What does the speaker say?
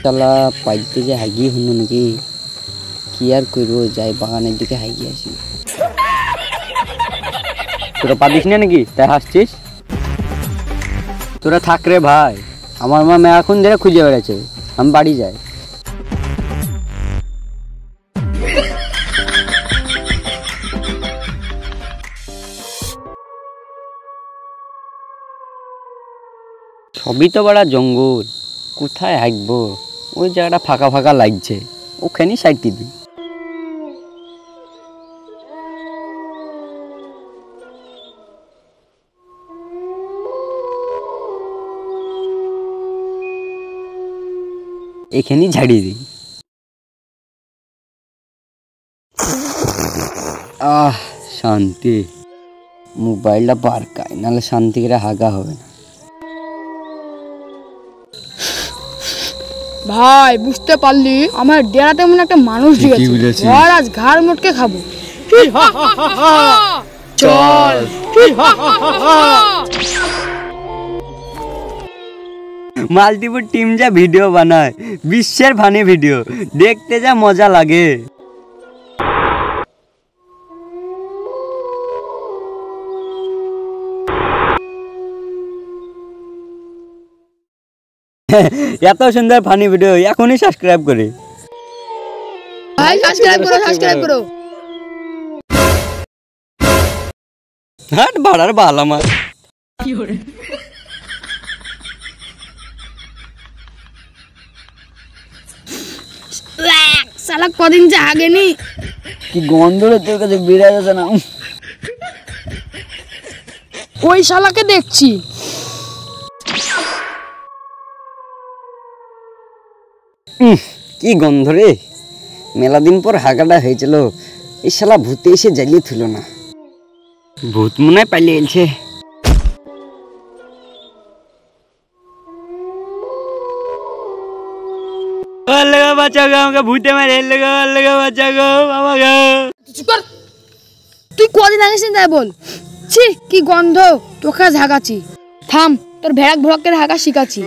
শালা পাইতে যে হাগি হলো নাকি কি আর করবো, যাই বাগানের দিকে হাগি আসি। তোরা পাদিস না নাকি তাই হাসছিস? তোরা থাক রে ভাই, আমার মা এখন ধরে খুঁজে বেড়াচ্ছে, আমি বাড়ি যাই। সবই তো বড় জঙ্গল, কোথায় হাঁকবো? ওই জায়গাটা ফাঁকা ফাঁকা লাগছে, ওখানেই সাইডটি দিই। এখানেই ঝাড়িয়ে দিই। শান্তি। মোবাইলটা বারকায়, নাহলে শান্তি করে হাগা হবে না। ভাই বুঝতে পারলি, আমার ডেরাতে মনে একটা মানুষ দিয়েছে, আজ ঘাড় মোটকে খাবো। চল মাল্টিপুল টিম যা ভিডিও বানায়, বিশ্বের ফানি ভিডিও, দেখতে যা মজা লাগে। এত সুন্দর ফানি ভিডিও এখনই সাবস্ক্রাইব করে ভাই, সাবস্ক্রাইব করো। হাট বাড়ার বাল আমার। শালা কদিন যা আগেনি, কি গন্ধ তোর কাছে বেড়ে যাচ্ছে না? ওই শালাকে দেখছি। কি গন্ধ রে, মেলা দিন পর হাগাটা হয়েছিল। এই শালা ভূতে এসে জ্বালিয়ে থুল না, ভূত মনে হয় পালিয়ে এলছে। ভূতে মারে তুই কদিন আগে তাই বল। ছি কি গন্ধ, তোকে ঝাঁকাচ্ছি। থাম, তোর ভেড়াক ভড়কের হাঁকা শিখাচ্ছি।